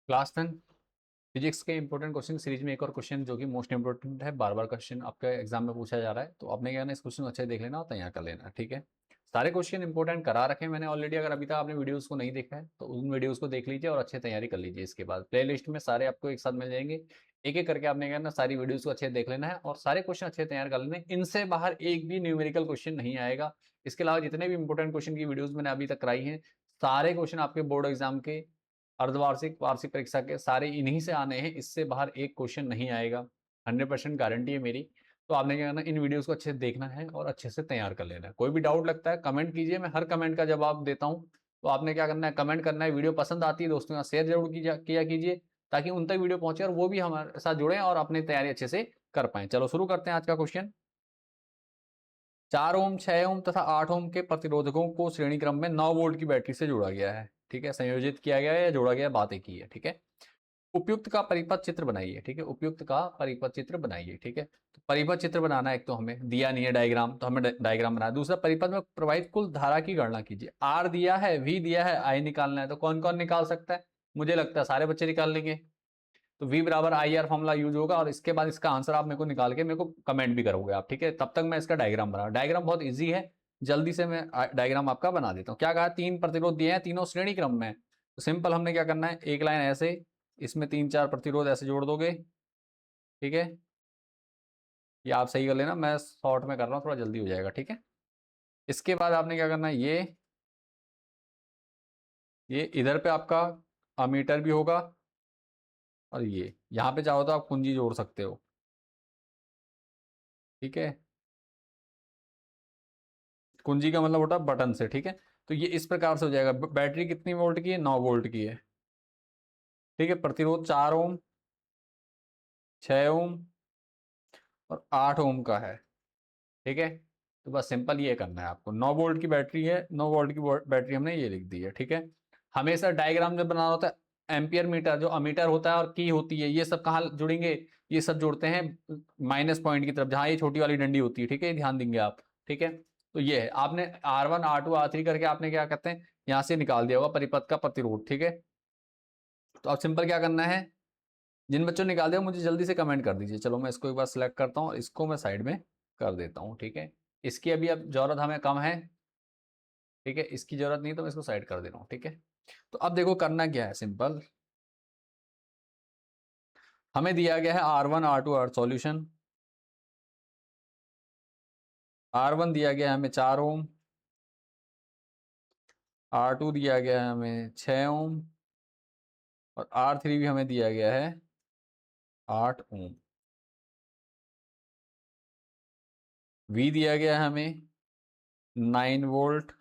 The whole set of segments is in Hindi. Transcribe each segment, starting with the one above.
क्लास 10 फिजिक्स के इंपॉर्टेंट क्वेश्चन सीरीज में एक और क्वेश्चन जो कि मोस्ट इंपॉर्टेंट है, बार बार क्वेश्चन आपके एग्जाम में पूछा जा रहा है, तो आपने क्या करना है, इस क्वेश्चन को अच्छे से देख लेना और तैयार कर लेना। ठीक है, सारे क्वेश्चन इंपॉर्टेंट करा रखे हैं मैंने ऑलरेडी। अगर अभी तक आपने वीडियोस को नहीं देखा है तो उन वीडियोस को देख लीजिए और अच्छे तैयारी कर लीजिए। इसके बाद प्ले लिस्ट में सारे आपको एक साथ मिल जाएंगे। एक एक करके आपने क्या करना, सारी वीडियोस को अच्छे से देख लेना है और सारे क्वेश्चन अच्छे से तैयार कर लेने। इनसे बाहर एक भी न्यूमेरिकल क्वेश्चन नहीं आएगा। इसके अलावा जितने भी इंपॉर्टेंट क्वेश्चन की वीडियोज मैंने अभी तक कराई हैं, सारे क्वेश्चन आपके बोर्ड एग्जाम के, अर्धवार्षिक, वार्षिक परीक्षा के सारे इन्हीं से आने हैं। इससे बाहर एक क्वेश्चन नहीं आएगा, 100% गारंटी है मेरी। तो आपने क्या करना, इन वीडियोस को अच्छे से देखना है और अच्छे से तैयार कर लेना है। कोई भी डाउट लगता है कमेंट कीजिए, मैं हर कमेंट का जवाब देता हूँ। तो आपने क्या करना है, कमेंट करना है। वीडियो पसंद आती है दोस्तों के साथ शेयर जरूर किया कीजिए, ताकि उन तक वीडियो पहुंचे और वो भी हमारे साथ जुड़े और अपनी तैयारी अच्छे से कर पाए। चलो शुरू करते हैं आज का क्वेश्चन। 4 ओम, 6 ओम तथा 8 ओम के प्रतिरोधकों को श्रेणी क्रम में 9 वोल्ट की बैटरी से जोड़ा गया है। ठीक है, संयोजित किया गया है या जोड़ा गया, बात एक ही है। ठीक है, उपयुक्त का परिपथ चित्र बनाइए। ठीक है, उपयुक्त का परिपथ चित्र बनाइए। ठीक है, तो परिपथ चित्र बनाना है। एक तो हमें दिया नहीं है डायग्राम, तो हमें डायग्राम बनाना है। दूसरा, परिपथ में प्रवाहित कुल धारा की गणना कीजिए। आर दिया है, वी दिया है, आई निकालना है। तो कौन कौन निकाल सकता है? मुझे लगता है सारे बच्चे निकाल लेंगे। तो V बराबर आई आर फॉर्मूला यूज होगा और इसके बाद इसका आंसर आप मेरे को निकाल के मेरे को कमेंट भी करोगे आप। ठीक है, तब तक मैं इसका डायग्राम बना, डायग्राम बहुत इजी है, जल्दी से मैं डायग्राम आपका बना देता हूँ। क्या कहा, 3 प्रतिरोध दिए हैं, तीनों श्रेणी क्रम में। तो सिंपल हमने क्या करना है, एक लाइन ऐसे, इसमें 3-4 प्रतिरोध ऐसे जोड़ दोगे। ठीक है, ये आप सही कर लेना, मैं शॉर्ट में कर रहा हूँ, थोड़ा जल्दी हो जाएगा। ठीक है, इसके बाद आपने क्या करना है, ये इधर पे आपका अमीटर भी होगा और ये यहाँ पे चाहो तो आप कुंजी जोड़ सकते हो। ठीक है, कुंजी का मतलब होता है बटन से। ठीक है, तो ये इस प्रकार से हो जाएगा। बैटरी कितनी वोल्ट की है? 9 वोल्ट की है। ठीक है, प्रतिरोध 4 ओम, 6 ओम और 8 ओम का है। ठीक है, तो बस सिंपल ये करना है आपको। 9 वोल्ट की बैटरी है, 9 वोल्ट की बैटरी हमने ये लिख दी है। ठीक है, हमेशा डायग्राम जब बनाना होता है, एम्पियर मीटर जो अमीटर होता है और की होती है, ये सब कहाँ जुड़ेंगे? ये सब जुड़ते हैं माइनस पॉइंट की तरफ, जहां ये छोटी वाली डंडी होती है। ठीक है, ध्यान देंगे आप। ठीक है, तो ये है, आपने R1 R2 R3 करके आपने क्या कहते हैं, यहां से निकाल दिया होगा परिपथ का प्रतिरोध। ठीक है, तो अब सिंपल क्या करना है, जिन बच्चों ने निकाल दिया मुझे जल्दी से कमेंट कर दीजिए। चलो मैं इसको एक बार सिलेक्ट करता हूँ और इसको मैं साइड में कर देता हूँ। ठीक है, इसकी अभी अब जरूरत हमें कम है। ठीक है, इसकी जरूरत नहीं तो मैं इसको साइड कर दे रहा हूँ। ठीक है, तो अब देखो करना क्या है, सिंपल हमें दिया गया है R1 R2 R solution. R1 दिया गया है हमें 4 ओम, R2 दिया गया है हमें 6 ओम और R3 भी हमें दिया गया है 8 ओम। V दिया गया है हमें 9 वोल्ट।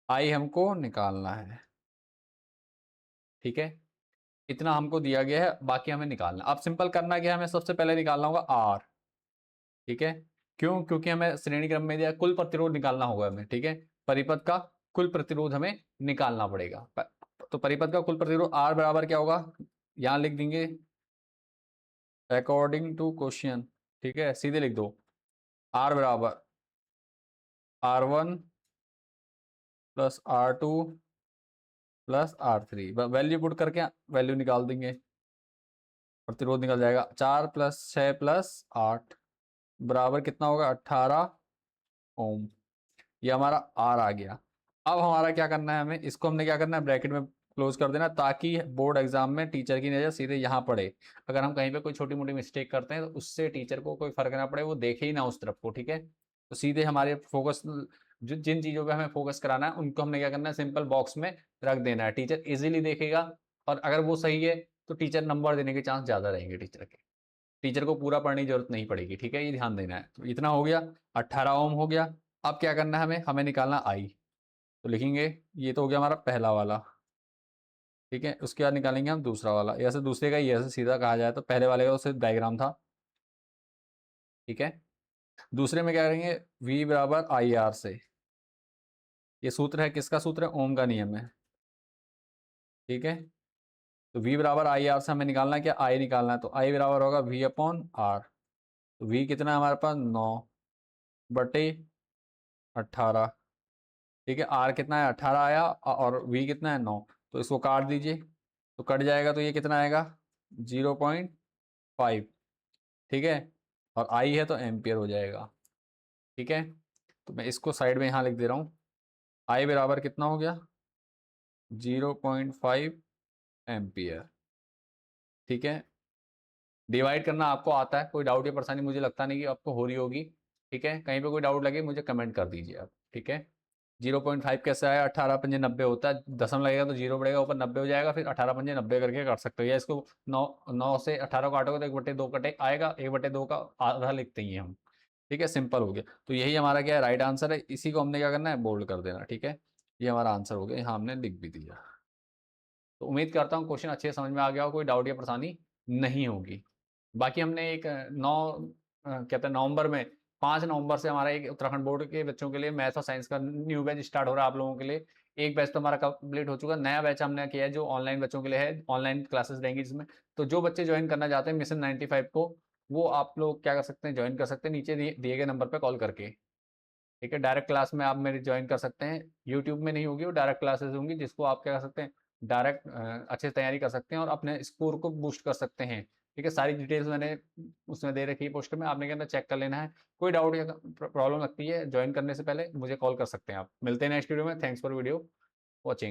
I हमको निकालना है। ठीक है, इतना हमको दिया गया है, बाकी हमें निकालना। अब सिंपल करना क्या है, हमें सबसे पहले निकालना होगा R। ठीक है, क्यों? क्योंकि हमें श्रेणी क्रम में दिया, कुल प्रतिरोध निकालना होगा हमें। ठीक है, परिपथ का कुल प्रतिरोध हमें निकालना पड़ेगा। तो परिपथ का कुल प्रतिरोध R बराबर क्या होगा, यहां लिख देंगे अकॉर्डिंग टू क्वेश्चन। ठीक है, सीधे लिख दो, R बराबर R1 plus R2 plus R3। Value put करके वैल्यू निकाल देंगे, प्रतिरोध निकल जाएगा। 4 प्लस 6 प्लस 8 बराबर कितना होगा, 18 ओम। ये हमारा आर आ गया। अब हमारा क्या करना है, हमें इसको हमने क्या करना है, ब्रैकेट में क्लोज कर देना, ताकि बोर्ड एग्जाम में टीचर की नजर सीधे यहाँ पड़े। अगर हम कहीं पे कोई छोटी मोटी मिस्टेक करते हैं तो उससे टीचर को कोई फर्क ना पड़े, वो देखे ही ना उस तरफ को। ठीक है, तो सीधे हमारे फोकस, जो जिन चीजों पे हमें फोकस कराना है उनको हमने क्या करना है, सिंपल बॉक्स में रख देना है। टीचर इजीली देखेगा और अगर वो सही है तो टीचर नंबर देने के चांस ज्यादा रहेंगे टीचर के। टीचर को पूरा पढ़ने की जरूरत नहीं पड़ेगी। ठीक है, ये ध्यान देना है। तो इतना हो गया, 18 ओम हो गया। अब क्या करना है, हमें निकालना आई। तो लिखेंगे, ये तो हो गया हमारा पहला वाला। ठीक है, उसके बाद निकालेंगे हम दूसरा वाला। ऐसे दूसरे का ही ऐसे सीधा कहा जाए तो पहले वाले का सिर्फ डायग्राम था। ठीक है, दूसरे में क्या करेंगे, V बराबर आई आर से। ये सूत्र है, किसका सूत्र है, ओम का नियम है। ठीक है, तो V बराबर आई आर से हमें निकालना है क्या, I निकालना है। तो I बराबर होगा V अपॉन R। तो V कितना है हमारे पास, 9 बटे 18। ठीक है, R कितना है, 18 आया और V कितना है, 9। तो इसको काट दीजिए। तो तो कट जाएगा तो ये कितना आएगा 0.5, ठीक है, और आई है तो एम्पियर हो जाएगा, ठीक है। तो मैं इसको साइड में यहाँ लिख दे रहा हूँ, आई बराबर कितना हो गया 0.5 एम्पियर, ठीक है। डिवाइड करना आपको आता है, कोई डाउट या परेशानी मुझे लगता नहीं कि आपको हो रही होगी, ठीक है। कहीं पे कोई डाउट लगे मुझे कमेंट कर दीजिए आप, ठीक है। 0.5 कैसे आया, 18 पंजे 90 होता है, दशम लगेगा तो जीरो बढ़ेगा, ऊपर 90 हो जाएगा, फिर 18 पंजे 90 करके कर सकते हो, या इसको 9 से 18 को काटोगे तो 1/2 कटे आएगा, 1/2 का आधा लिखते ही हम, ठीक है, सिंपल हो गया। तो यही हमारा क्या है, राइट आंसर है। इसी को हमने क्या करना है, बोल्ड कर देना, ठीक है। ये हमारा आंसर हो गया, यहाँ हमने लिख भी दिया। तो उम्मीद करता हूँ क्वेश्चन अच्छे से समझ में आ गया हो, कोई डाउट या परेशानी नहीं होगी। बाकी हमने एक 9 कहते हैं नवंबर में, 5 नवंबर से हमारा एक उत्तराखंड बोर्ड के बच्चों के लिए मैथ और साइंस का न्यू बैच स्टार्ट हो रहा है आप लोगों के लिए। एक बैच तो हमारा कंप्लीट हो चुका है, नया बैच हमने किया है जो ऑनलाइन बच्चों के लिए है, ऑनलाइन क्लासेस रहेंगी जिसमें। तो जो बच्चे ज्वाइन करना चाहते हैं मिशन 95 को, वो आप लोग क्या कर सकते हैं, ज्वाइन कर सकते हैं नीचे दिए गए नंबर पर कॉल करके, ठीक है। डायरेक्ट क्लास में आप मेरी ज्वाइन कर सकते हैं, यूट्यूब में नहीं होगी वो, डायरेक्ट क्लासेस होंगी जिसको आप क्या कर सकते हैं, डायरेक्ट अच्छे से तैयारी कर सकते हैं और अपने स्कोर को बूस्ट कर सकते हैं, ठीक है। सारी डिटेल्स मैंने उसमें दे रखी है पोस्ट में, आपने क्या करना चेक कर लेना है। कोई डाउट या प्रॉब्लम लगती है ज्वाइन करने से पहले मुझे कॉल कर सकते हैं आप। मिलते हैं नेक्स्ट वीडियो में, थैंक्स फॉर वीडियो वॉचिंग।